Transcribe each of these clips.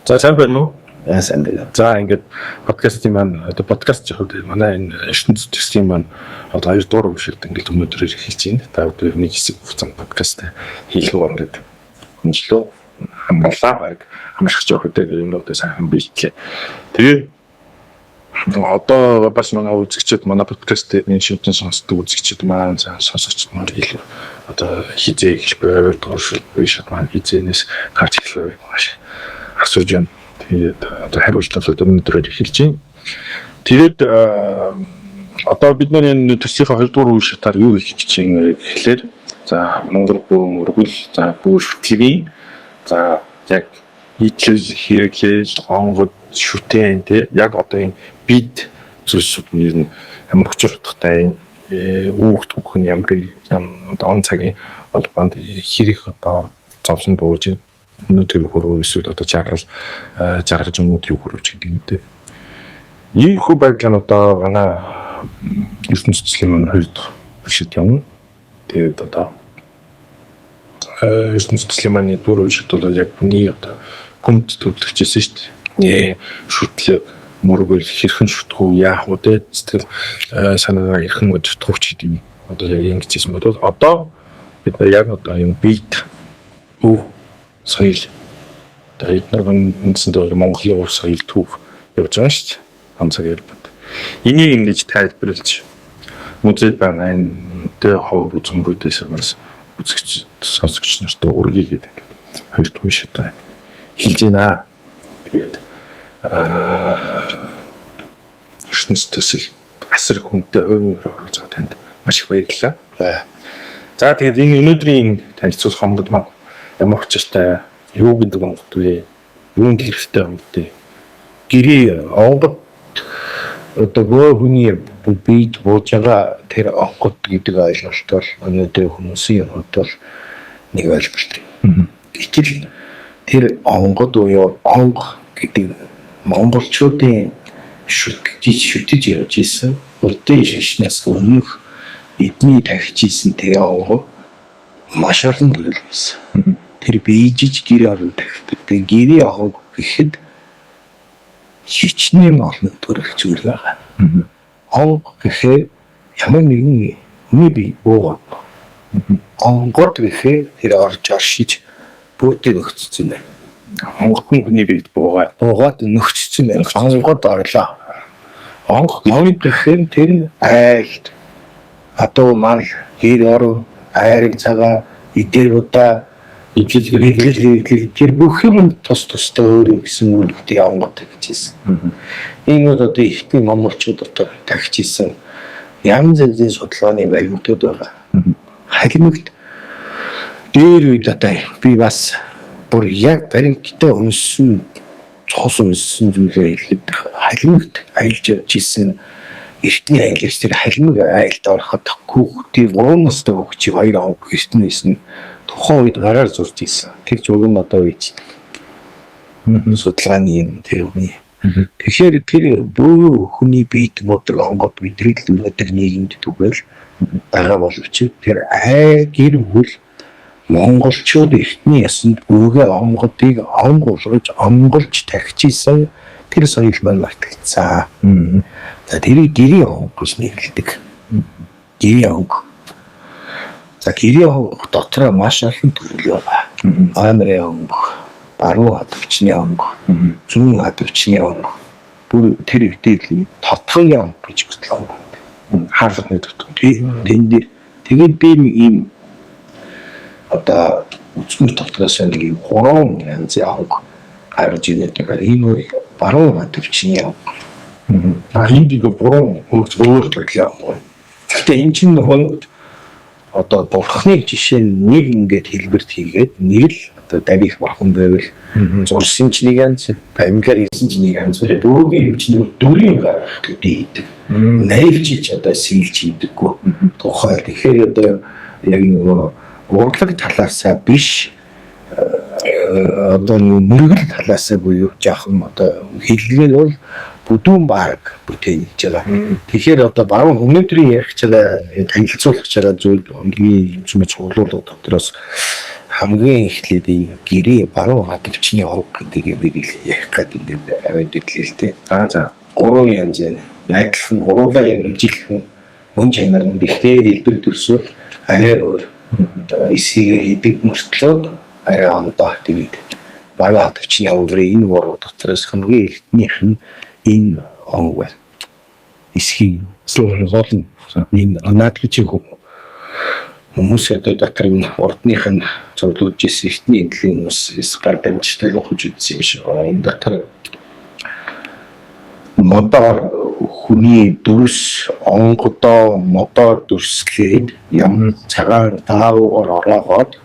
За сайн байна уу? Сайн байна. За ингээд подкастын маань одоо подкаст жахад манай энэ ертөнцийн төслийн маань одоо 2 дугаар уншилт ингээд өнөөдөр эхэлж байна. Та бүхэн нэг хэсэг хугацаанд подкаст хийх үү гэдэг хөндлөө хамгаалаа баг хамшигч явах гэдэг юмнуудаа сайн бичлээ. Тэгээ одоо бас манай үзэгчид манай подкаст энэ шивтэн сонсдог үзэгчид маань сонсогчд маань илүү одоо хизээ их бод туршил биш маань хизээнээс гарч ирлээ маш асууж байна. Тэгээд одоо хариултууд өнөөдөр эхэлж байна. Тэгээд одоо бид нар энэ төслийн 2 дугаар үе шатаар юу хийж чинь гэхлээр за Монгол бөөн өргөл за бүш ТV за яг ичл хэрэглэж онгод шүтэн тэ яг одоо энэ бид зүйлсүүд нь ямар хүчтэй үүрэгт бүхэн ямар он цагийн холбоонд хэрэг одоо зовсон бууж өнөөдөр хөрөө эсвэл одоо жаргаж өмнөд юу хөрөвч гэдэг юм дээ. Ийм хөө байдлаа одоо манай ертөнцийн маань хоёрд бишэд юм. Тэгээд одоо ертөнцийн маань дөрөв бишэд бол яг хүний одоо хүнд төлөвлөжсэн шүү дээ. Шүтлээ мөргөл хэрхэн шүтэх үү яах вэ дээ. Сэтгэл санаа хэрхэн шүтэх үү гэдэг юм. Одоо яг ингэжсэн бол одоо бид яг одоо юм бит соёл тэгээд нэгэнсэндээ Монголын соёл төв явж байгаа шүү дээ. Хамсаг ялбат. Энийг ингэж тайлбарлаж музейд байгаа энэ ховор үзэн бүтэсэн бас үзэгч сонсогч нарт ургийг гэдэг хоёр дахь шатаа хэлж байна. Тэгээд ертөнцийн төсөл асар хүнтэй өөр оролцож байгаа танд маш их баярлалаа. За тэгээд энэ өнөөдрийн танилцуулах хонгод маань ямар хүчтэй юу гэдэг онгод вэ? Юунд хэрэгтэй онгод вэ? Гэрээ онгод одоо хүний бийд бууж байгаа тэр онгод гэдэг ойлголт бол өнөөдөр хүмүүсийн хувьд бол нэг ойлголт. Гэтэл тэр онгод буюу онго гэдэг монголчуудын шүтэж явж исэн урдын шашнаас өмнөх бидний тавьж исэн тэр онго маш олон төрөл байсан. Тэр бийжиж гэрээ орон тавьдаг. Тэгээ гэрээ авах гэхэд хичнээн олон төрөл зүйл байгаа. Онго гэхээр ямар нэгэн хүний бие буугаад онгод гэхээр тэр орж оршиж бүтэн өгцсөн юм. Онгод нь хүний биед буугаад нөхцсөн юм. Онгод орлоо. Онго гэхээр тэр айлт атуу маань гэр орон айрын цагаан идэр удаа тэр бүх юм тустай өөр гэсэн үлдээ онгод гэж хэлсэн. Энэ одоо ихтэй монголчууд одоо тагч хэлсэн янз бүрийн судалгааны баримтууд байгаа. Халимагт дээр үед одоо би бас бүр яг баримттай уншсан цус уншсан зүйлээ хэлээд халимагт аялж явжсэн эртний ангилж тэр халимаг айлд ороход хүүхдийн 3 настай хүүхчийг 2 онг эртнээс нь тухайн үед гараар зурж ийсэн. Тэр ч уг нь одоо үйч. Судалгааны юм тэр үний. Тэгэхээр тэр бүх хүний биед модрог онгод бидний л өнөөдөр нийгэмд түгэл байгаа боловч тэр гэр бүл монголчууд эртний ясанд бүгээ онгодыг онголж тагчижсэн тэр соёл маань мартагдсан. За тэрийг гэрээ онго гэж нэрлэдэг. Гэрээ онго. За гэрээ онго дотор маш олон төрөл байна. Амрын онго, баруун хадвчны онго, зүүн хадвчны онго. Бүр тэр өвдөлийн тодорхой онго гэж хөтлөө. Хаалганы дотор. Тэгээд би ийм одоо үцмэр дотроос нэг 3 янзын онго харж ирээд энэ баруун хадвчны онго. Эндийг буруу өөр төлөв. Гэтэ энэ чинь одоо бурхны жишээ нэг ингээд хэлбэрт хийгээд нэг л одоо дарих бурхан байвал зурсан ч нэг янз, амьгаар хийсэн ч нэг янз, дөрвийн хэмжээний дөрвийн гэдэг хийдэг. Найрчиж одоо сэлж хийдэггүй. Тухай тэгэхээр одоо яг нэг урлаг талаасаа биш одоо мөргөл талаасаа буюу жаахан одоо хэллэгээр бол бүдүүн баг бүтээн хийж байгаа. Тэгэхээр одоо баруун өнөөдрийн ярих чараа танилцуулах чараа зүйл өнгийн юмч цуглуулга дотроос хамгийн эхлээд гэрээ баруун хатвчны овг гэдэг юм ярих гэдэг аваад ирлээ л дээ. За. Гурван янз найдлах нь гурван янзлах нь мөн чанар нь ихтэй элбэг төрсөөр арай өөр эсийг хийдэг мөртлөө арай ондоо тэгээд баруун хатвчны оврын энэ гурав дотроос хамгийн эхнийх нь энэ онг байна. Эсхийг гол нь энэ наадгич хүмүүсээ дотор нь урдных нь зөвлөж ирсэн ихний эдлийн хүмүүс гар дамжтай явуулж үзсэн юм шиг байна. Энэ дотор модоор хүний дүрс онгодоо модоор дүрслээд юм цагаан даавар ороод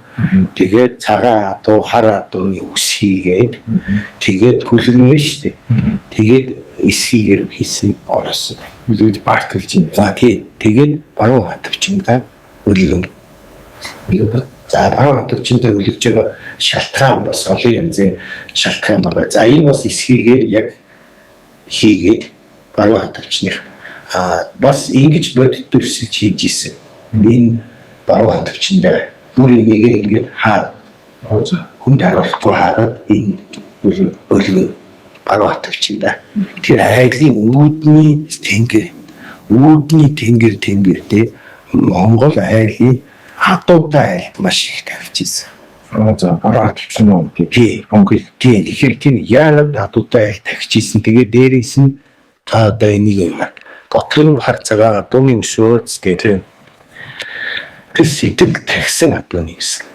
тэгээд цагаан адуу хар адууны үс хийгээд тэгээд хүлэнэ шүү дээ. Тэгээд эсхийгээр хийсэн орсон. Үлээд барталж юм. За тэгээд баруун хатвчиндаа үлгэн. За баруун хатвчиндаа үлгэж байгаа шалтгаан бас олон янзын шалтгаан байна. За энэ бас эсхийгээр яг хийгээд баруун хатвчных бас ингэж бодит төрсөж хийж исэн. Энэ баруун хатвчиндаа бүрийгээ ингэж хаа. Хүн дарахгүй хараад энэ үлгэн баруун хатвчиндаа тэр айлын үүдний тэнгэртэй Монгол айлын хатуутай айл маш их тавьж ирсэн. За баруун хатвчны онг. Тэгэхээр тийм яагаад хатуутай айл тавьж ирсэн. Тэгээд дээрээс нь одоо энийг юм. Готлын хар цагаан адууны өсөөц гэдэг. Тэр сэтгэл тагсан адууны гэсэн.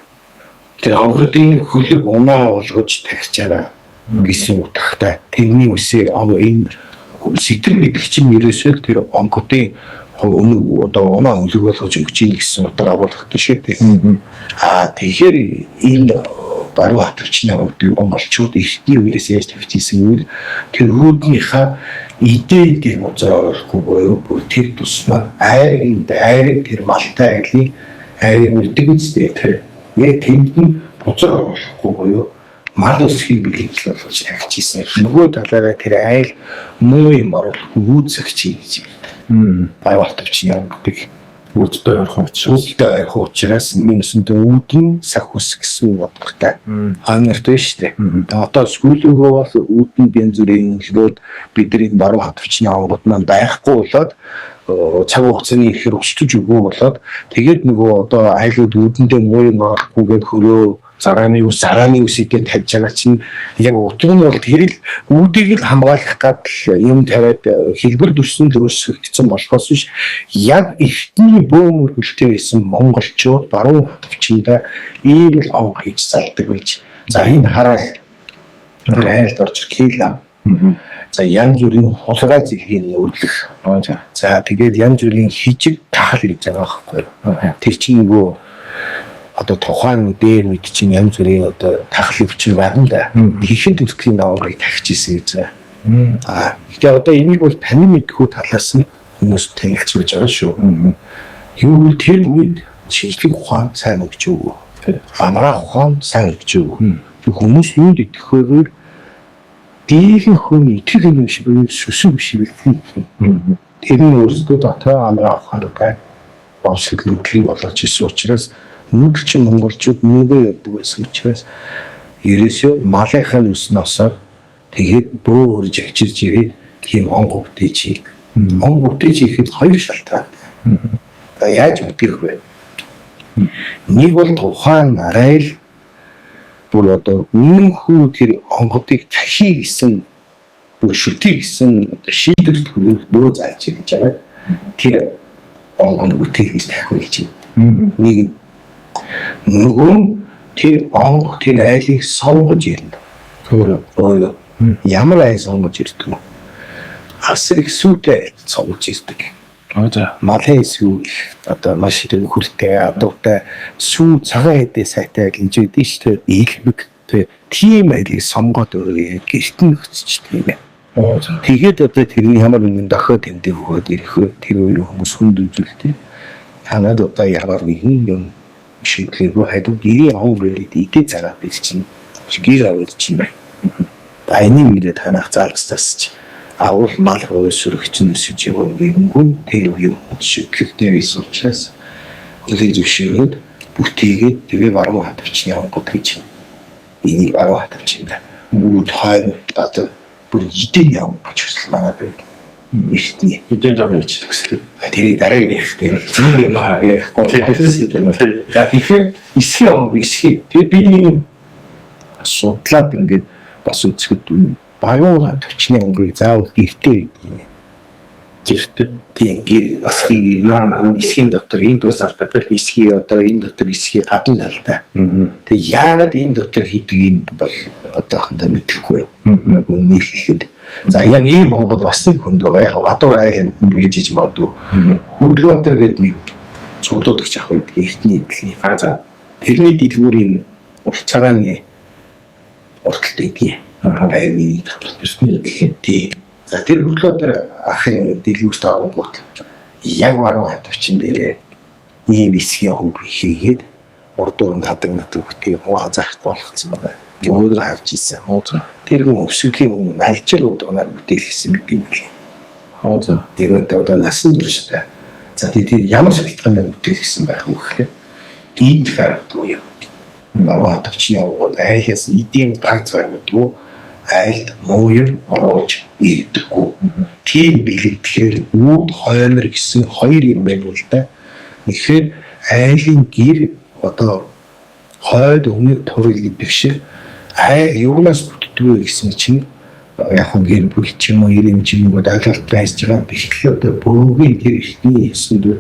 Тэр хонгодын хөлөг унаа болгож тагчаараа гэсэн утгатай. Тэрний үсээ энэ сэтгэл гэдэг чинь ерөөсөө тэр онгодын одоо унаа хөлөг болгож өгч ийн гэсэн утгаар агуулгатай шүү дээ. Тэгэхээр энэ баруун хатвчны монголчууд ихний үеэс яаж тавьчихсан юм бэ? Тэр үүднийхээ идеийг моцоорхгүй буюу тэр тусмаа айрын тэр малтай айлын айрын үлдэг үстэй тэр яг тэнд нь моцоорхгүй буюу мал өсхийг бэлгэлж болж тавьчихсан. Нөгөө талаараа тэр айл муу юм оруулахгүй үүсгэж хийж байна. Баруун хатвчны гэдэг үүдтэй ойрхон учраас минусэнтэй үүдэн сах ус гэсэн утгатай ханартай шүү дээ. Одоо сүүлөөгөө бас үүдэн бенз бүрийн хэлбэрүүд бидний баруун хатвчны аврагууд маань байхгүй болоод цаг хугацааны ихээр өсөж өгөө болоод тэгээд нөгөө одоо айлууд үүдэндээ муу юм авахгүйгээд хөрөө зарааны үсэйгээ тавьж байгаа чинь яг утга нь бол тэр л үүдийг л хамгаалах гэдэг юм тавиад хэлбэр дүрсэн төрөсгөгдсөн болохоос биш яг ихний бөөмөр хөлтэй байсан монголчууд баруун хатвчиндаа ийм л онг хийж залдаг байж. За энэ хараад айлд орж ирлээ. За янз бүрийн хулгай зүйлийн үйлдэх. За тэгээд янз бүрийн хижиг тахал гэж байгаа байхгүй. Тэр чинь нөгөө одоо тухайн дээр мэд чинь янз бүрийн одоо тахал өвчин байна да. Хийхэн төлөвийн даваарыг тагч ирсэн гэж. Тэгэхээр одоо энийг бол таны мэдхүү талаас нь хүмүүс танилцж байж байгаа шүү. Юу тэр үед шинжлэх ухаан сайн өгч өгөө. Амраа ухаан сайн өгч өгөө. Хүмүүс юунд итгэхээр дийлэн хүн итгэх юм шиг сүсэг шиг хэлсэн. Тэр нь өөрсдөө дотоо амраа ухаантай боловсруулалтыг болгож ирсэн учраас Нүгч монголчууд нүгэ яддаг байсан учраас ерөөсөө малынхаа нүсносоо тэгээд бөөрж авчирж ирээ тийм онг өвдөж. Онг өвдөж ихэд хоёр шалтгаан. Яаж мэдэх вэ? Нэг бол тухайн арайл бүр одоо өмнөхүү тэр онгодыг тахий гэсэн бүр шүтий гэсэн шийдвэр бөө зааж ирж байгаа. Тэр онг өвдөж тахих гэж. Нэг нөгөө тэр онг тэр айлыг сонгож ирнэ. Өөр ямар айл сонгож ирдэг вэ? Асрыг сүлээ сонгож ирдэг. Малын сүү одоо маш их хүртэй адуутай сүү цагаан хэдэ сайтай гэж үдээ шүү дээ. Илбэг тийм айлыг сонгоод өөрөө гэрт нь өччихдэг юм байна. Тэгээд одоо тэрний ямар нэгэн дохиод тэмдэг өгөөд ирэх тэр үеийн хүмүүс хүнд үзүүлдэг. Танад одоо ямар нэгэн юм шийдлээ хайдаг гэрээ хоолрээд идэ цагаат бичсэн. Гэр аваад чинь байна. Байны мэдээ танах залцтаас авал мал хөөсөрөгчнөс жигөө гүн тэр юм шийдлэгтэй байсан учраас үлээж өгшөөд бүтээгээд тэгээ баруун хатвч явангууд гэж энийг баруун хатвчинда мууд хай одоо бүр идэн явах гэж байна байна. Ихний 이제 좀 일치 됐어요. тэрийг дараагийн ихтэй зүгээр юм аа. Яг ихээ тэр би судлаад ингээд бас үзэхэд баян төвчний өнгөрийг заавал гэртээ Гэртээ тийм бас эсхийн дотор энэ тусаар дотор эсхий одоо энэ дотор эсхий гадна л да. Тэг яагаад энэ дотор хийдгийг бол одоохондоо мэдэхгүй. Нийлэхэд за яг ийм Монгол бас нэг хүнд байгаа. Яг гадуур аян гэж магадгүй. Хөдөлгөөнтэй гэдэг нэг цуглуулгач авах гэдэг эртний дэлхийн фаза. Тэрний дэлгүүрийн уртцагааны урталтай гэх юм. Аяны төсний дэлхийн. За тэр хөдөлгөөнөөр ахын дэлгүүрт авангууд яг баруун хатвчин дээрээ ийм эсхийн хөнгө хийгээд урдуун хадагнаад үхтэй хаа заах болгоцсон байна. Өөдрөө авч ийсэн. Тэр хүн өвсгөлийн альчил удаагаар бүтээлсэн юм. 하자. Тэр одоо насан турш та. За тэр ямар шалтгаанаар бүтээлсэн байх вэ гэхээр ийм фактгүй юм. Баруун хатвчин яваад айхас эдийн ганц байгаагүй айлд муур орж ирдэггүй. Тийм билэгдэхээр үүд хоймор гэсэн хоёр юм байна л да. Тэгэхээр айлын гэр одоо хойд өмнө турал гэдэг шиг юунаас бүтдгүү гэсэн чинь яг хүн гэр бүл ч юм уу ирэмж юм уу дагалт байж байгаа бэлтгэл одоо бөөгийн тэр ихний хэсэнд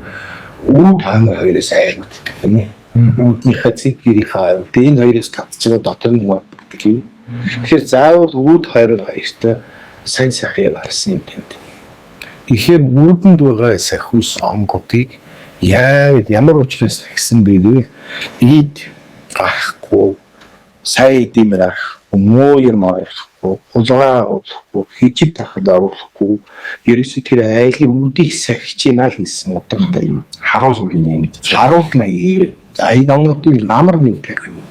үүд хоймор хоёроос айл бүтдэг юм. Үүдний хацыг гэрийнхаа энэ хоёроос татчихсан дотор нь гэх юм. Тэгэхээр заавал үүд хоёр хоёртой сайн сайхан харсан юм тэнд. Тэгэхээр үүдэнд байгаа сахиус онгодыг ямар учраас ихсэн бэ вэ? Ийд гахгүй, сайн димэр авахгүй, муур авахгүй, улгаа хичиг тахад авахгүй. Ерөөсөө тэр айлын үүдийг сахичинаа гэсэн утгатай юм. 하루 속이네. Харуулна энэ онгодыг намар нэг гэх юм.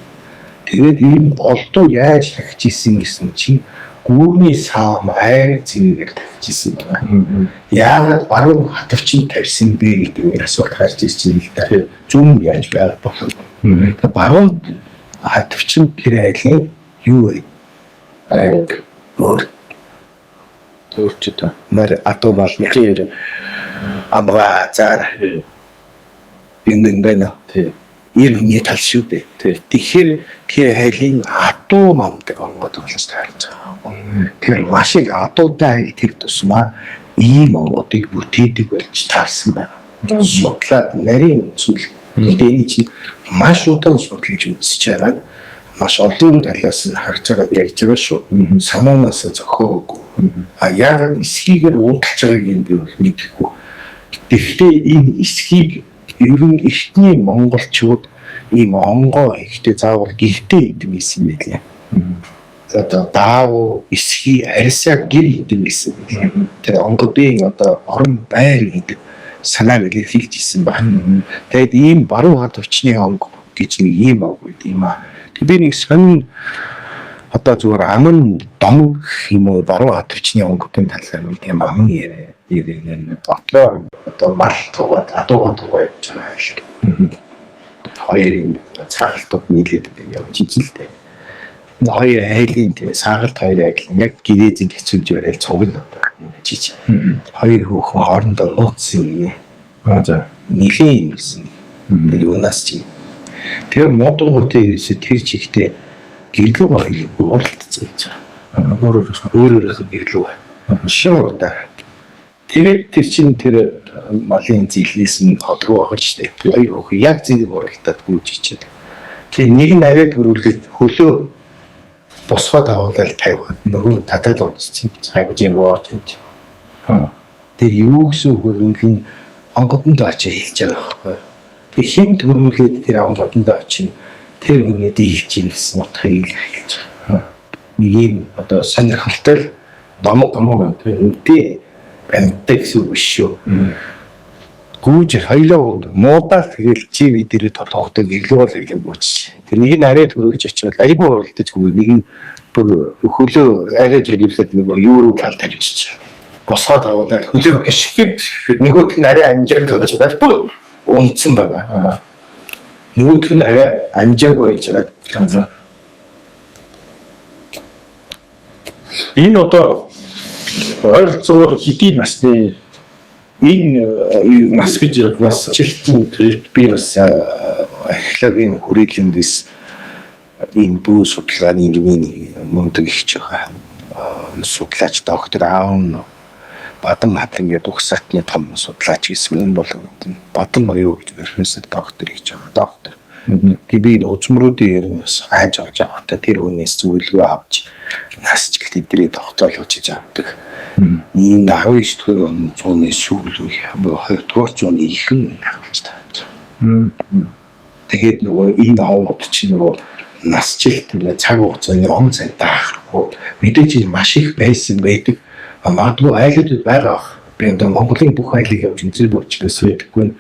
Тэгээд ийм олдоо яаж тагчижсэн гэсэн чинь гүүрний саам айр зэрэг тагчижсэн байна. Яагаад баруун хатвчин тавьсан бэ гэдэг асуулт гарч ирж байна л да. Зүүн яаж байх болох вэ? Баруун хатвчин тэр айлын юу вэ? Айг өөр өөрчтөө. мөр атомал нэр амгаа зар юм байна. Иргэний тал шүү дээ. Тэгэхээр тэр хайлын атуу мамдаг онгод болохоос таарч байгаа. Тэр маш их атуутай тэр тусмаа ийм онгодыг бүтээдэг болж таарсан байна. Судлаад нарийн зүйл. Эний чинь маш удаан судлаж үзэж байгаа. Маш олон талаас нь харж байгаа ярьж байгаа шүү. Санаанаас зохиогүй. Яг эсхийгээр уудалж байгааг юм би мэдэхгүй. Гэхдээ энэ эсхийг ер нь ихний монголчууд ийм онгоо ихтэй заавал гэртээ идэв гэсэн юм байлаа. Одоо даав эсхий арьсаа гэр идэв гэсэн. Тэр онгодын одоо орон байр гэдэг санааг илэрхийлж ирсэн байна. Тэгэд ийм баруун хад өвчний онго гэж нэг ийм баг байд юм аа. Би нэг сонин одоо зүгээр аман дом юм уу баруун хад өвчний онгодын талаар нэг юм аман яриа. Одоо мал тугаад адуугаад явж байгаа шиг. Хоёрын цагтууд нийлээд явж ижилтэй. Хоёр айлын тийм сагалт хоёр айл яг гэрээзэн хэцүүлж барайл цугна жиж. Хоёр хүүхэн хоорондоо ууцсан юм. 맞아. Нилийн юмсэн. Тэр юунаас чи. Тэр модгуудын ерөөсө тэр чигтээ гэрлүү гоё уултцсан гэж байгаа. Өөрөөрөө гэрлүү. Шоудаа. Тэгээд тэр чинь тэр малын зилээс нь холгоо байгаа ч тийм. Хоёр хүүхэн яг зэрэг уралдаад гүйж ичээд. Тэгээ нэг нь аваад хөрвүүлээд хөлөө босгоод аваад тавиад нөгөө татал унцсан. Хайгууж юм уу тийм. Тэр юу гэсэн хөрвүүлэн онгодонд очиж хэлж байгаа байхгүй. Тэр хин төрүүлээд тэр онгодонд очив. Тэр ингээд ийж ирсэн утгыг хэлж байгаа. Нэг юм одоо сонирхолтой домог тийм. Бэнтэг шүү. Гүүж хоёлоо муудаас тэгэл чи бидний толгойд ирлүүл юм бууч. Тэр нэг нь арай төрөж очивол айгүй уралдаж хөө нэг нь бүр хөлөө арай жирэмсэд нэг юу руу тал тавьчих. Босгоод аваад хөлөө гიშгэд нөгөөд нь арай амжирд болж байна. Унцсан байгаа. Нөгөөх нь арай амжаагүй байж байгаа. За. Энэ одоо ойролцоогоор хэдийн насны энэ нас гэж бас Жилтэн би бас эхлээд энэ хүрээлэндээс энэ бүх судалгааны иргэний мундаг ихж байгаа. Судлаач доктор Аун Бадан хатын гэдэг ухсаатны том судлаач гэсэн юм бол Бадан юу гэж нэрнэсээ доктор гэж байгаа. Доктор. Би үзмрүүдийн бас хайж авч байгаа. Тэр хүнээс зөвлөгөө авч насч тэдний тогтоол хийж авдаг. Ийм 19 дэх зууны сүүл үе 20 дугаар зууны ихэнх гэж байна. Тэгээд нөгөө энэ аваад чинь нөгөө насжилт цаг хугацааны он цай даахгүй мэдээж маш их байсан байдаг. Магадгүй айлууд байгаа. Би одоо Монголын бүх айлыг явж энэ болчихсон гэдэггүй.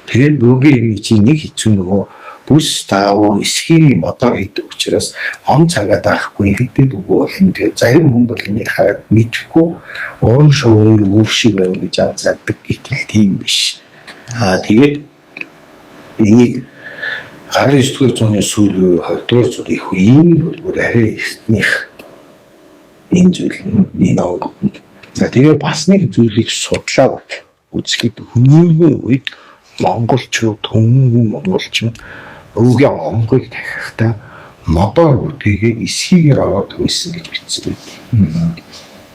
Тэгээд нөгөөгийн чинь нэг хэцүү нөгөө бүс таав эсхийн мотор хийдэг учраас он цагаа даахгүй хэдэн үг болно. Тэгээд зарим хүн бол энийг хараад мэдхгүй уун шуун үр шиг байв гэж азаадаг гэтэл тийм биш. Тэгээд энийг 19 дэх зууны сүүл 20 дугаар зууны их үеийн бүр арай ихнийх энэ зүйл энэ аваад. За тэгээ бас нэг зүйлийг судлаад үзэхэд хүмүүний үед монголчууд хүмүүс монголчин өвгөө онгойг тахихтаа модоор үтэйгээ эсхийгээр аваад байсан гэж бичсэн.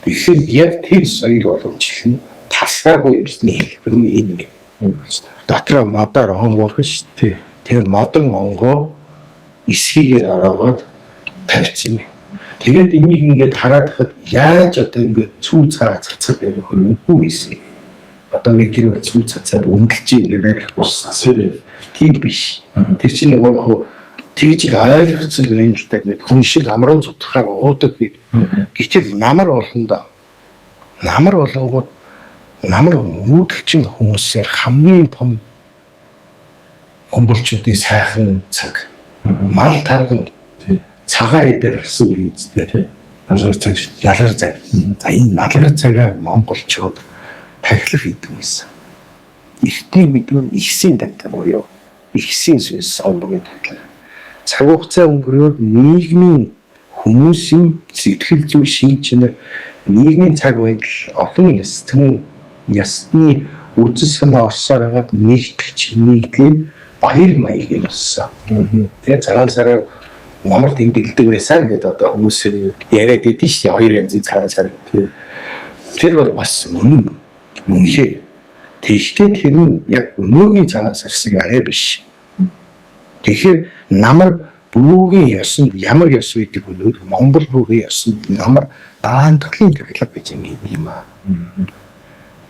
Тэгэхээр яг тэр соёл боломжтой тасгаагүй ирсний хэлбэр энэ дотор модоор онгойг шүү дээ. Тэр модон онгоо эсхийгээр аваад тавьчихсан. Тэгээд энийг ингээд хараад хад яаж одоо ингээд цүү цаа цацаад байх хөрөнгөө ийсэн. Одоо нэг тэр цүү цацаад өнгөлж ингээд уссаа. Тийм биш. Тэр чинь нөгөө тэгж ойлгоцсон гэнэтэй хүн шиг амрын цутхаар уудаг би. Гэтэл намар болгондоо намар болгоод намар үүдгчин хүмүүсээр хамгийн том монголчуудын сайхан цаг мал тарган цагаан дээр гэсэн үг үстэй. Ялгар цаг. Ялгар цаг. За энэ ялгар цагаа монголчууд тахилах хийдэг юмсан. Ихтэй мэдвэл ихсийн тавтай боёо. Ихсийн сүнс олгоод цаг хугацаа өнгөрөөд нийгмийн хүмүүсийн сэтгэл зүй шинжлэх нийгмийн цаг байдал олон ясны үзэл санаа орсоор байгаа нэгтгэж нийгмийн баяр маяг юм болсон. Тэгээ цагаан сараар намар тэмдэглэдэг байсан гэдэг одоо хүмүүс яриад идэв шүү. Хоёр янзын цагаан сар. Тэр бол бас үнэхээр тэгтээ тэр нь яг өнөөгийн цагаан сар шиг арай биш. Тэгэхээр намар бүггийн ясанд ямар яс үйдэг вэ? Монгол бүггийн ясанд намар даандлын гэрлэг гэж юм аа.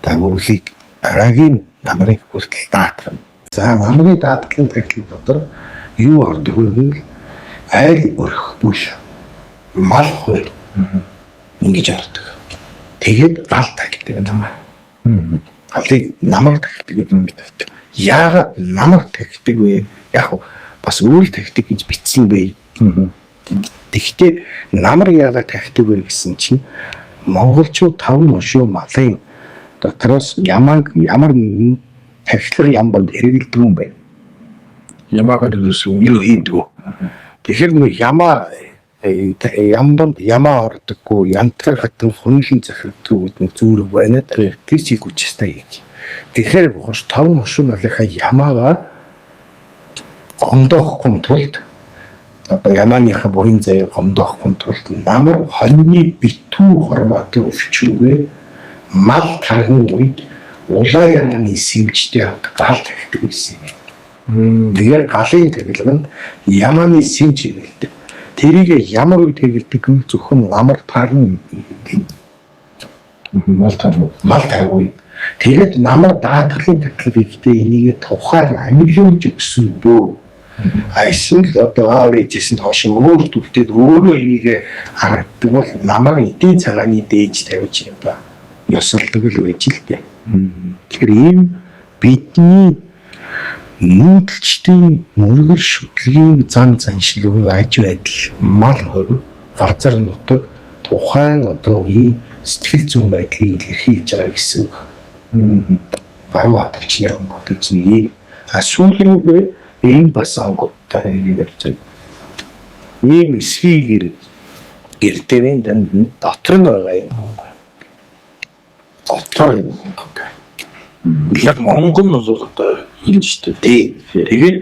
Тагуулыг арагийн намрын хүртэл даатгана. За намрын даатгалын гэрлэг дотор юу ордог вэ? Айл өрх бүш мал хөл ингэж ордог. Тэгээд гал тагдаг юм аа. Галыг намар тагдаг юм гэдэг. Яагаад намар тагдаг вэ? Яг бас үйл тагдаг гэж бичсэн бэ. Тэгэхдээ намар яагаад тагдаг вэ гэсэн чинь монголчууд 5 мошуу малын дотроос ямар тагшлах ям бол хэрэгэлдэг юм бэ? Ямаагаар юусэн юу хийдэг. Тэгэхээр нэг ямаа ордоггүй янтар хатан хүнлэн захирддаг нэг зүйл байна. Тэр чиг хүчтэй юм. Тэгэхээр 5 мошуу малынхаа ямаагаа гомдоохгүй тулд одоо ямааныхаа бүрийн заяа гомдоохгүй тулд намар хоньны битүү форматын өвчнөөр мал тархын үед улааны симжтэй гал тавьдаг гэсэн юм. Тэгэхээр галын тэглэг нь ямааны симж гэдэг. Тэрийг ямар үе тэгэлдэг вэ? Зөвхөн намар тарна. Мал тарна. Тэгээд намар даатгалын тэглэг ихтэй энийг тухайн амьлуулж өгсөн бөө. Эсвэл одоо аавычсэн хошин өөр төвтэй өөрөө энийг харагддаг бол намар эдийн цагааны дээж тавьж юм ба. Ёсолдог л байж л дээ. Тэгэхээр ийм бидний нүүдэлчдийн мөргөр шүтлгийн зан заншил аж байдал мал хөрөг газар нутаг тухайн одоо сэтгэл зүйн байдлыг илэрхийлж байгаа гэсэн. Баян хатагч юм бодож нэг сүүлийн Энэ бас онгодтой ярьж байна. Ийм эсвийг гэртэрийн данд дотор нь байгаа юм. Дотор юм. Яг Монгол нь бол одоо энэ шүү дээ. Тэгээд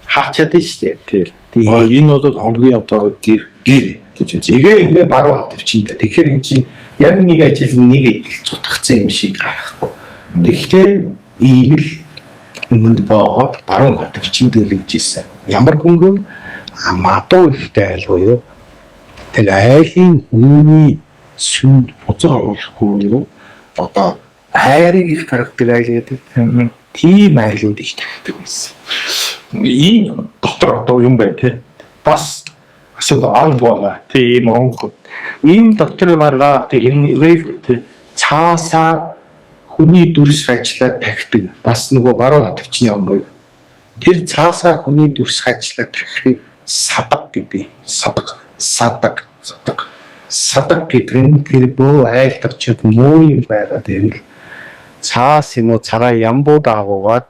хаачаад шүү дээ. Энэ бол хоногийн одоо гэр гэж Тэгээ баруун тавьчих. Тэгэхээр энэ чинь яг нэг ажил нэг цутгацсан юм шиг гарахгүй. Тэгэхээр ийм л өмнөд боогод баруун тавьчих гэж хэлсэн. Ямар хөнгөн мадуу ихтэй айлгүй юу? Тэг айлын хүний сүнд буцаа оруулахгүй юу? Одоо хайрыг их характеризed тийм айлууд их тавьдаг байсан. ийм дотор одоо юм байна тий. Бас асуудал арга байгаа. Тийм Монгол. Энэ дотор маргаа энэ цаасаа хүний дүрс ажиллаад тахдаг. Бас нөгөө баруун тавьчны юм байна. Тэр цаасаа хүний дүрс ажиллаад тахыг садаг гэдэг. Садаг гэдэг нь тэр бөө айлтгачд муу юм байгаа. Тэр цаас юм уу цараа ямбууд агуугаад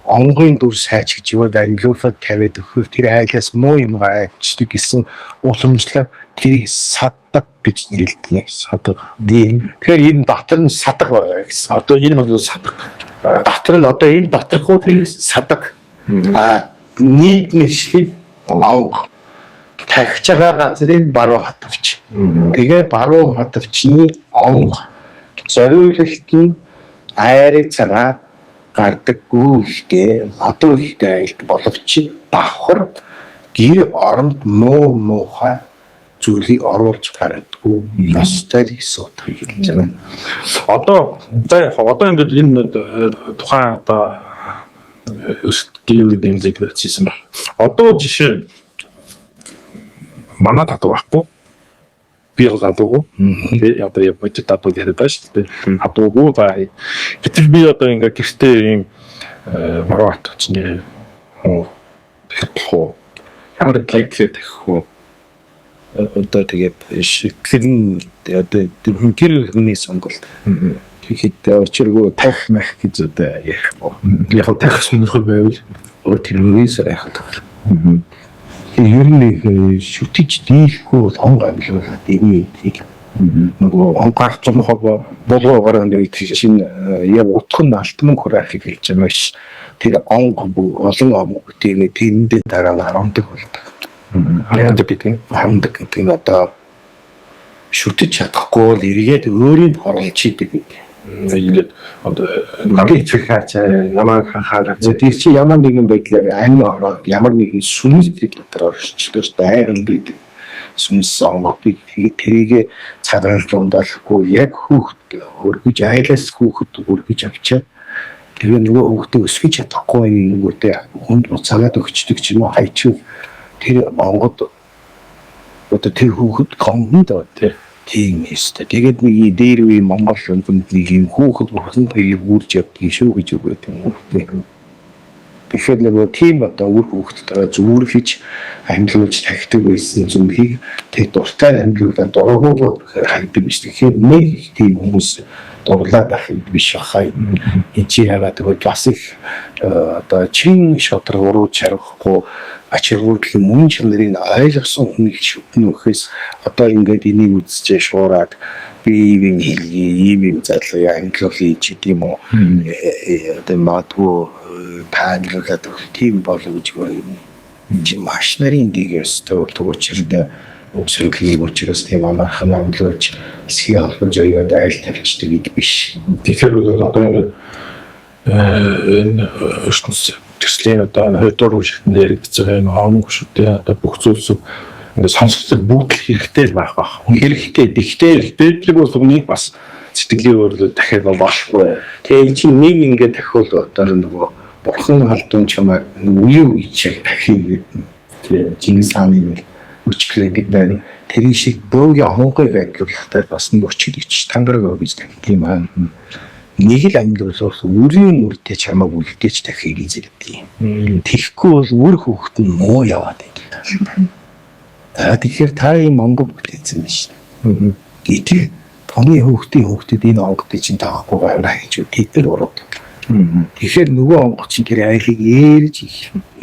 онгын дүрс хайч гэж юу ангиулаад тавиад өгөхөөр тэр айлаас муу юм айчдаг гэсэн уламжлал тэрийг садаг гэж нэрлэдэг. Садаг. Тэгэхээр энэ дотор нь садаг байгаа гэсэн. Одоо энэ бол садаг. Дотор нь одоо энэ доторхоо тэр садаг. Нийгмийн шиг авах тагч байгаа газрын баруун хатвч. Тэгээ баруун хатвчны онг зориулалтын айрыг цараа гардаггүй ихтэй хатуу ихтэй айлт боловч давхар гэр оронд муухай зүйлийг оруулж гаргадгүй ёстой гэсэн үг хэлж байна. Одоо энэ тухайн одоо өсөлтийн дэмжлэг хийсэн байна. Одоо жишээ манай татуу байхгүй. Би гадууг. Би одоо яг бодит татуу гэдэг байж тээ. Хатуугүй бай. Гэтэл би одоо ингээ гэртээ ийм маргаат чинь хоо ямар лайктэй хөө одоо тэгээд шиглэн одоо тэр хүний сонголт. Тэгэхэд очиргүй тах мах гэж одоо ярих. Яг тах сонирхол байвал тэр үеэс яхад. Ер нь шүтэж дийлэхгүй хонг амлуулаад ийм нөгөө онгарч юм хоо болгоогоор нэг чинь яг утхан алтан хураахыг хэлж байгаа ш. Тэр онг олон онг тийм тэндээ дараа харамдаг болдог. Харамдаг гэдэг нь одоо шүтэж чадахгүй бол эргээд өөрийн оруулж идэг. Ингээд одоо намайг чухаач намайг хахаараа тэр чи ямар нэгэн байдлаар ань ороод ямар нэгэн сүнс дотор оршчихдаг байран бид сүнс онгодыг тэрийг цараар дундалахгүй яг хүүхэд өргөж айлаас хүүхэд өргөж авчаа тэгээ нөгөө хүүхдээ өсгөж чадахгүй юмгүйтэй хүнд уцаагаад өгчдөг ч юм уу хайчвал тэр онгод одоо тэр хүүхэд гомд одоо тийм ээ. Тэгээд нэг дээр үе Монгол хүнд нэг юм хүүхэд болсон тийг үрж явдгийг шүү гэж үгээд юм. Тэгэхээр нэг тийм одоо үр хүүхдтэй зүгээр хийж амьдлуулж тахдаг байсан зүйлийг тэг дуртай амьдлуулаад дургуугаар хайдаг биш. Тэгэхээр нэг тийм хүмүүс дурлаад байх юм биш хаа. Энд чи яваад тэгээд бас их одоо чин шодрогоор чарахгүй ачиргуудлын мөн чанарыг ойлгосон хүнийг шүтэн өгөхөөс одоо ингээд энийг үзчихээ шуураад би ийм хэлгий ийм зарлаа англи тийм үү одоо матгүй панлаад тийм болгож байна. Чи маш нарын дигээс төгөөчрдэ өсөлтийн учраас тийм амархан амлуулж эсхий албан жоёод айл тавьчихдаг гэдэг биш. Тэгэхээр одоо энэ ертөнцийн төслийн одоо хөдөлгөөн шигтэн яригдсан аавн хөшөлтөө одоо бүх зүйлс ингээд сонсогдол бүгд хэрэгтэй байх баг. Хэрэгтэй. Гэхдээ тэр бол өмнөний бас сэтгэлийн өөрлөлт дахиад болохгүй. Тэгээ чи нэг ингээд дахиул одоо нөгөө бурхан халдун чамаа үе чиг дахин Чингис хааны өчгөлөд байна. Тэр шиг бөөгийн хонгой байдлуудтай бас өчгөлөгч тандараг гэж тийм аа. Нэг л ангилуулсан үрийн үрдээ чамаг үлдээж дахийг эзэлдэг. Тэгэхгүй бол үр хүүхэд нь муу яваад байна. Тэгэхээр та юм Монгол бүтээсэн биш. Гэтэл таны хүүхдийн хүүхдэд энэ онгодыг чинь таахгүй байна гэж тэтгэл урууд. Тэгэхээр нөгөө онгоц чинь тэр айлыг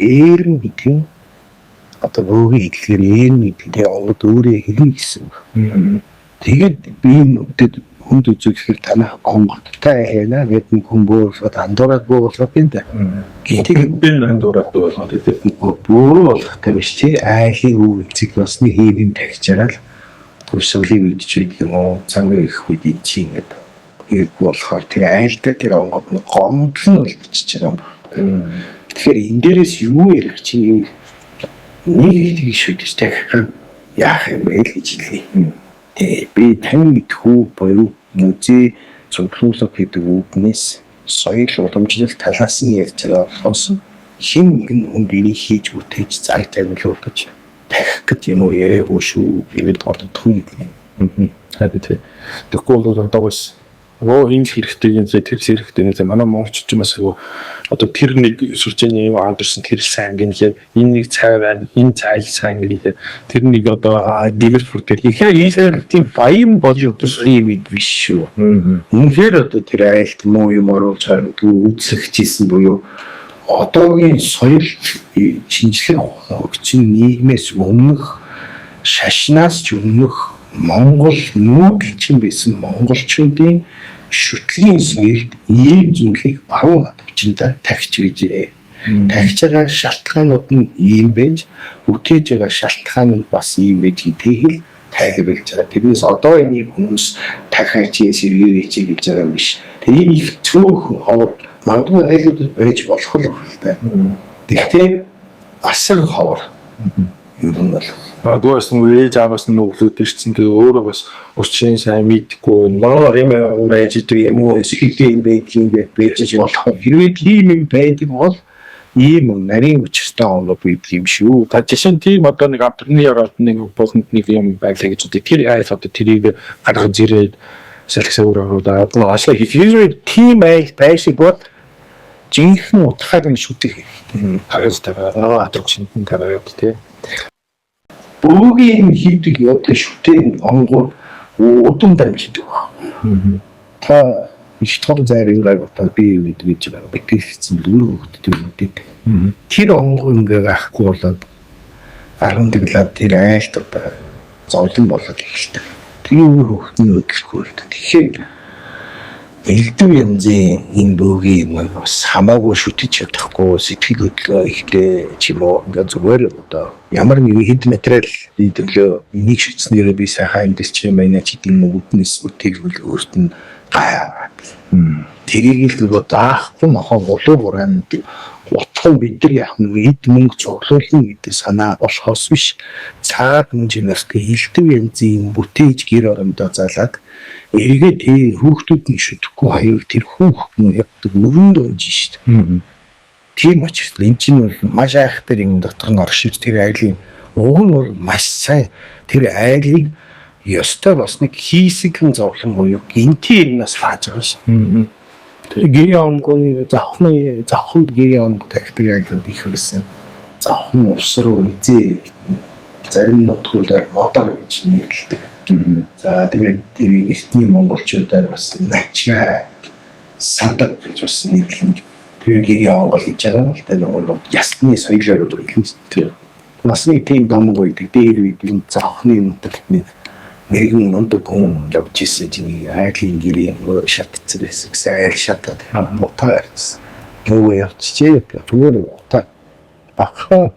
ээрэн гэдэг юм. Одоо бөөгийн хэлээр ээрэн гэдэг тэр онгод өөрөө хэлнэ гэсэн. Тэгээд би нүдэд хүнд үзүүлэхээр танаа онгодтой хайна гэдэг хүн бөөрөд андуураад бөөрөх юм да. Тэгээд би андуураад бөөрөх гэдэг. Бөөрөх гэж чи айлын үйлцэг басны хийдийн тагчаараа л төсөөлийг үдчих гэдэг юм уу? Цангийн их үед чи ингээд яг болохоор тэр айлтай тэр онгод нь гомдлон үлдчихэж байгаа юм. Тэгэхээр энэ дээрээс юу ярих чи нэг тийм шүтэж тах яах юм бэ гэж хэлээ. Би тань мэдхүү боيو музей зөвлөлт гэдэг үгнээс соёл уламжлалт талаас нь ярьж байгаа болохоос хин нэгэн үндийг хийж бүтээж цаг тавилуулж тах гэж юм уу яриаггүй шүү. Тэгээд боддгүй юм. Хэвээ. Тэгэхгүй бол одоогоос энэ хэрэгтэй юм тэр хэрэгтэй нэ манай монголч ч бас одоо тэр нэг сүрчээний юм андерсон тэр сайн гэнэ энэ нэг цай байна энэ цай сайн гэнэ тэр нэг одоо диверсфур тэр ихээ тийм баян болж өдөрсөй бид биш шүү. Үнэхээр одоо тэр айлт муу юм оруулж үзэгчсэн буюу одоогийн соёл шинжилгээ өгч нийгмээс өмнөх шашнаас ч өмнөх Монгол нүүдэлч юм байсан монголчуудын шүтлийн соёлд ийм зүйлийг баруун авчинда тагч гэжээ. Тагч байгаа шалтгаанууд нь ийм байж, үтээж байгаа шалтгаан нь бас ийм байж гэдгийг тайлбарлаж байгаа. Тэрнээс одоо энэ хүмүүс тахаач сэргийч гэж байгаа юм биш. Тэр их цөөхөн ховор магадгүй айлууд байж болох л байна. Тэгтээ асар ховор. Юу юм бол Дуус нь ээж аваас нь өглөөд ирсэн тэгээ өөрөө бас учин сайн мэдгүй манай юм байж дээ юм уу сэтгэлийн байдгийн байж болох. Хэрвээ тийм юм байдаг бол ийм нарийн хүчтэй оноо бид юм шүү. Та жишээ нь тийм одоо нэг амтны ороод нэг болонд нэг юм байлаа гэж үү. Тэр айс одоо тэрийг гаргаж ирээд сэлсээр ороод ашиг хийх тийм байшиг бод жинхэнэ утгаар нь шүтэх. Харин таваа атрогшин таваа гэдэг. Бөөгийн хийдэг явдаг шүтэн онгор удам дамждаг. Та их том зайрыг та би мэдвэж байгаа. Битгийсэн дөрөв хөлтөд үүдэг. Тэр онгор ингээ ахгүй болоод 10 дэглаад тэр айлт одоо зовлон болоод эхэлдэг. Тэр хөлтний өдлөхөөр. Тэгэхээр элдв янзын энэ бөөгийн бас хамаагүй шүтэж чадахгүй сэтгэл хөдлөө ихтэй ч юм уу ингээ зүгээр одоо ямар нэгэн хэд материал төлөө энийг шүтснээр би сайхан амьдс чи манай чидийн үүднээс үтгэл өөрт нь гай. Тэрийг л даахгүй нохоо улуу буран утхан бид нар яах вэ эд мөнгө зурлуулна гэдэг санаа болохоос биш цаад хэмжээс элдв янзын бүтээж гэр оромдоо залаад эргээд хүүхдүүд нь шүтгэхгүй хаяг тэр хүүхдэн ягдаг мөрөнд унж шít. Тийм учраас энэ чинь бол маш айхтар юм дотор нь оршиж тэр айлын уг нь бол маш сайн тэр айлыг ёстой бас нэг хийсгэн зовлон буюу гинти юмнаас фааж байгаа шээ. Тэр гэрээ онгоны завханд гэрээ онг тагдаг яг их хэлсэн. Завхан усруу үзээ зарим нутгуудаар модор гэж нэрлэдэг. За тэгээд тэр ихний монголчуудаар бас начаа садаг гэж бас нэрлэн тэр гэрээ онгол гэж байгаа л тэр бол ясны соёлоор үлдсэн. Насны тийм домгоо гэдэг дээр үеийн завхны нутагт нэгэн нундаг хүн явж ирсэн чинь айлын гэрээ шатцсан гэсэн айл шатаад мотоорс. Нөгөө явчихжээ зүгээр утаа баха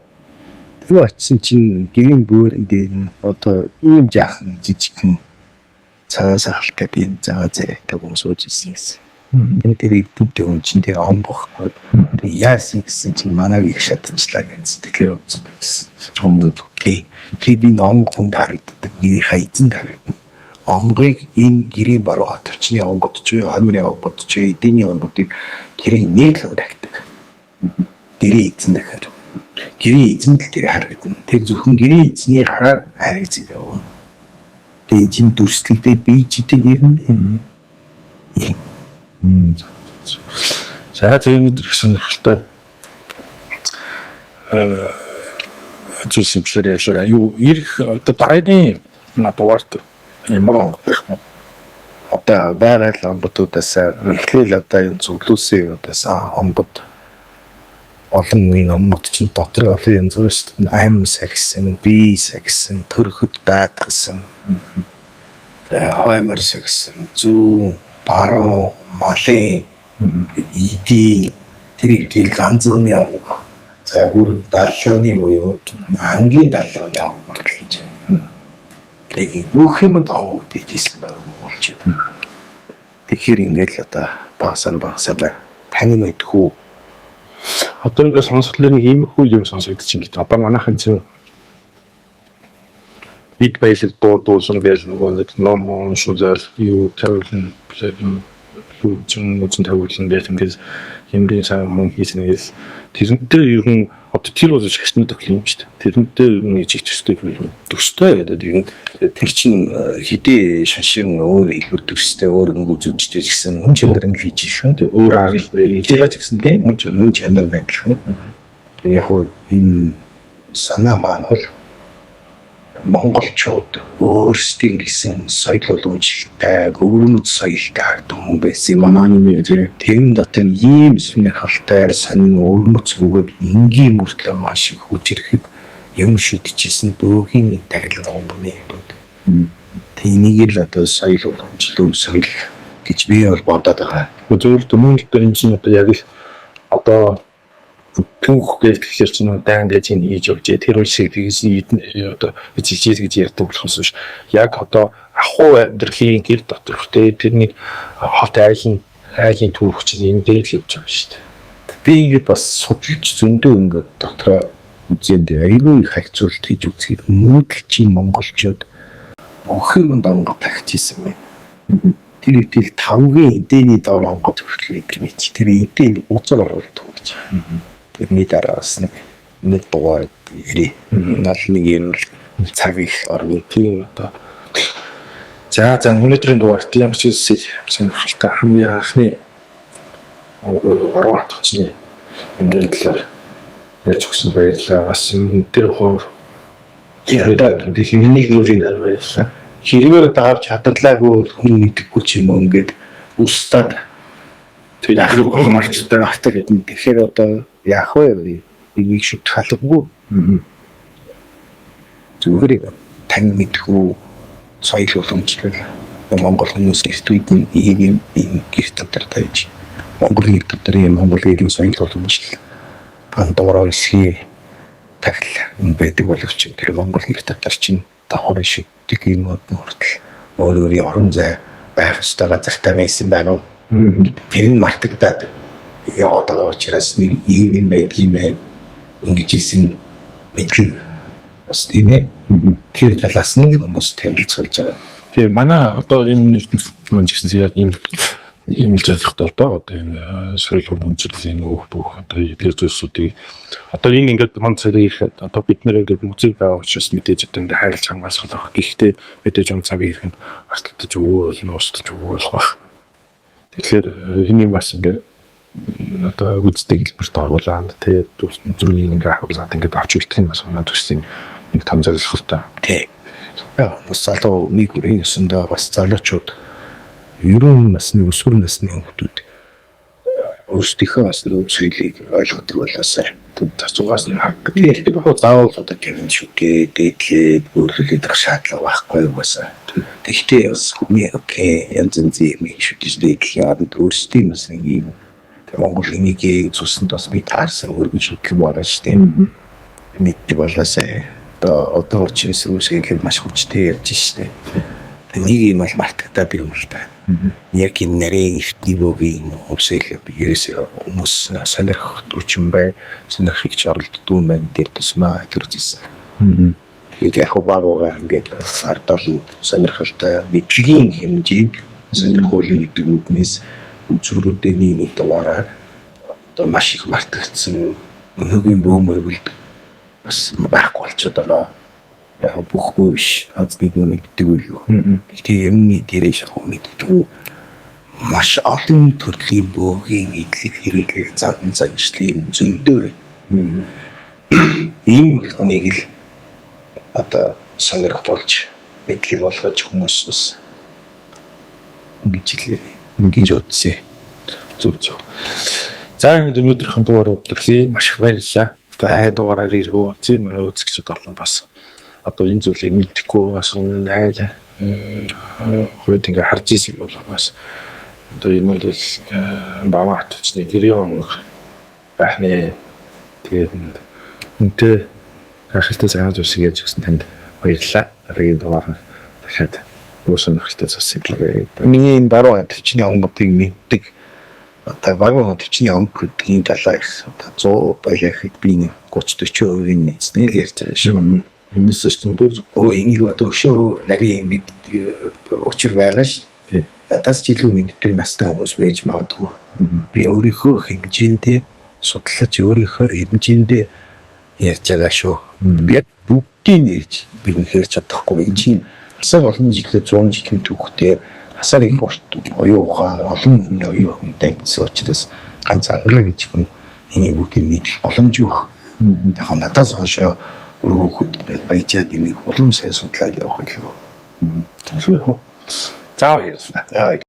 юу очсон чинь гэрийн бөөрөн дээр нь одоо ийм жаахан жижигхэн цаас ахалтай би заа зээтэй хүн сууж ирсэн гэсэн. Энэ дээр идэвхтэй хүн чинь тэгээ омбох. Яасан гэсэн чинь манай их шатчлаа гэсэн. Тэгэхээр чомд би ном хүн харагддаг. Би хайцсан харагдав. Онгыг энэ гэрийн баруун хатвчны онгод ч ханмын онгод ч эдний онгодыг гэрийн нэг л харагддаг. Гэрийн эзэн дахиад. Гэрийн эзэн л тэр харагдана. Тэр зөвхөн гэрийн эзний хараар харагддаг. Тэгээ чинь дүрслэлтэй би чидэг юм. За тийм гэсэн хэлтэй зүйлсэмшлэр яшаа юу ирэх одоо дараагийн надад ямар одоо байгаль омбудуудаас эхлээл одоо энэ зөвлөсөн удаас омбуд олон үеийн омбуд чинь дотор янз бүрийн ам сагсан, бие сагсан, төрөхөд даатгсан, хаймар сагсан, зүү, баруун, малын, иди тэрийг ганцхан явах. За бүр даалгаврын буюу ангийн даалгаврын явах гэж. Тэгээд бүх юм доо бидсэн болж байна. Тэгэхээр ингээд л одоо багасаа тань мэдхүү. Одоо ингээд сонсголын ийм хүү юм сонсогдож байна гэдэг. Одоо манайхан чинь бид баялаг дуусан байж нөгөө ном шүзэл юу тавилан платин чинь нүцэн тавилан байсан гэж хэмжээ сайн мөн хийснээс тэрнтэй ер нь одоо тэр бол шашны тохиол юм шүү дээ. Тэрнтэй ер нь ижих төстэй юм. Төстэй гэдэг юм. Тэр чинь хэдий шашин өөр илүү төстэй өөр өнгө үзүүлжтэй гэсэн хүн чанар ингэ хийж шүү. Тэгээ өөр арга хэлбэр гэсэн тийм хүн чанар байна шүү. Яг хөө энэ санаа маань бол монголчууд өөрсдийн гэсэн соёл уламжлалтай өвөрмөд соёлтой хүн байсан юм аа. Тийм дотор ийм сонирхолтой сонин өвөрмөд зүгүүд энгийн мөртлөө маш их хүчрэхэд юм шидчихсэн дөөхийн тагилга юм байна. Тэнийг л одоо соёл уламжлал соёл гэж би бол бодоод байгаа. зөвхөн хүмүүстээ энэ чинь одоо яг л одоо түүх гэж хэлж чинь дан гэж хийж өгч тэр үе шиг тэгсэн одоо жижиг гэж ярьдаг болохоос биш. Яг одоо ахуй амьдралын гэр дотор тэ тэрний хот айлын түүх чинь энэ дээр л явж байгаа шүү дээ. Би ингээд бас судалж зөндөө ингээд дотроо үзээд аюулгүй хайцуулт хийж үзэхэд мөнгөлчийн монголчууд бүх юм донгод тагчижсэн байна. Тэр итэл тавгийн эдэний дор онгод хүртэл гэж тэр эдийн уцаар оруулдаг гэж. Тэрний дараас нэг дугаар ирээ. Налны юм цаг их орны тийм одоо. За өнөөдрийн дугаарт ямар ч сонирхолтой хамгийн анхны ороод чинь энэ талаар яаж өгсөн байлаа. Бас тэр хоо яагаад техникийн үрийн байлаа. Хэрвээ даавч хадгалаагүй хүн мэдхгүй ч юм уу ингээд устдаад тэр яг марцтай хатаа гэдэг. Тэгэхээр одоо яах вэ? Энийг шийдэх албагүй. Зүгээр тань мэдхүү соёл уламжлал Монгол хүмүүс гэртүүд ийм гэрт дотор тавьж Монгол нэг дотор ийм Монгол иргэн соёл уламжлал пандороо эсхий тахил байдаг боловч тэр Монгол нэг дотор чинь давхар шиг тийм хүртэл өөрийн орон зай байх ёстой газартай байсан байна уу? Тэр нь мартагдаад яваад байгаа учраас нэг ийм байдлын байна. Ингэж хэлсэн мэдээ бас тийм ээ. Тэр талаас нь хүмүүс танилцуулж байгаа. Тэгээ манай одоо энэ мөн гэсэн яг ийм л зорилготой одоо энэ соёл уламжлалын бүх одоо тэр зүйлсүүдийг одоо энэ ингээд манд царийг одоо бид нэр ингээд музей байгаа учраас мэдээж одоо ингээд хайрлах хамгаалах. Гэхдээ мэдээж он цаг ирэх нь арталтж өгөөл нуустж өгөөл баг. Тэгэхээр энэ бас ингээд одоо үздэг хэлбэрт оруулаад тэгээд зүрхний ингээд хавлаад ингээд авч үлдэх юм бас надад төссөн нэг том зорилготой. Тэг. Яа, бас залуу нэг үрийн өсөндөө бас залуучууд ерөн насны өсвөр насны хүмүүс өөрсдийнхөө бас нөө соёлыг ойлгодог болоосаа тасуугаас нь хаг. Тэгэхээр заавал одоо гэрэн шүтээ дээдлээд өөрлөлөд шаардлага байхгүй уусаа. Тэгтээ бас хүний окей янз янзын юм шүтэж дээдлээд өөрсдийн бас нэг юм Монгол нэгийг цуснд бас би таарсан өргөж хөтлөм байгаа шүү дээ. Нэг болоосаа одоо учраас үсгийг маш хүчтэй ярьж штэ. Нэг юм ал мартагдаад би юм л та. Яг энэ нэрийн ихтнийгийн өсөөл биеэс хүмүүс сонирхох хүчин бай, сонирхогч оролддог юм байна дээр тусмаа төрчихсэн. Яг хаваагаа ингээд ардал сонирхолтой мэдлэгийн хэмжээг сонирхуулын гэдэг үгнээс үзүүрүүдийн нэг дугаараар одоо маш их мартагдсан өнөөгийн бөөмөр бас байхгүй болчиход байна. Яг бүхгүй биш. Азбиг нэгдэг үйл. Гэхдээ юмны дээрээ шахуу мэддэг. Маш олон төрлийн бөөгийн эдлэг хэрэглэх задан заншлын зөндөө. Ийм нэг л одоо сонирх болж мэдлэг болгож хүмүүс бас ингэж үзье. Зөв зөв. За өнөөдрийнхэн дугаар удирдлыг маш их баярлалаа. Тэгээ дугаараар иргүү. Тийм үзэгчд олон бас одоо энэ зүйлийг мэдхгүй бас найла хөөд ингээ харж ирсэн бол бас одоо энэ бол баваа төчний гэрийн бахны тэгээд үнтэй ахaltaй сайн зүйлс гэж өгсөн танд баярлалаа. Энэ дугаар дахиад uusan ахaltaй засаглаа. Миний энэ баруун төвчний онгодыг мэддэг. Одоо баруун төвчний онгодын талаар 100 баяхыг би 30-40% нэснэ ярьж байгаа шүү. Энэс чинь энийг одоо өшөө нарийн мэд учир байгаа ш. Тас жилүү мэддэг настай хүмүүс байж магадгүй. Би өөрийнхөө хэмжээндээ судлаж өөрийнхөө хэмжээндээ ярьж байгаа шүү. Би бүгдийг нэрж би хэрч чадахгүй. Энэ чинь асар олон жилээр 100 жилийн түүхтэй асар их урт оюухан олон оюухантай учраас ганц аграа гэж хүн энийг бүгдийг мэдэх боломжгүй. Яг надаас хойш өргөхөд баяжаад энийг улам сайн судлаад явах гэх юм. Заавал.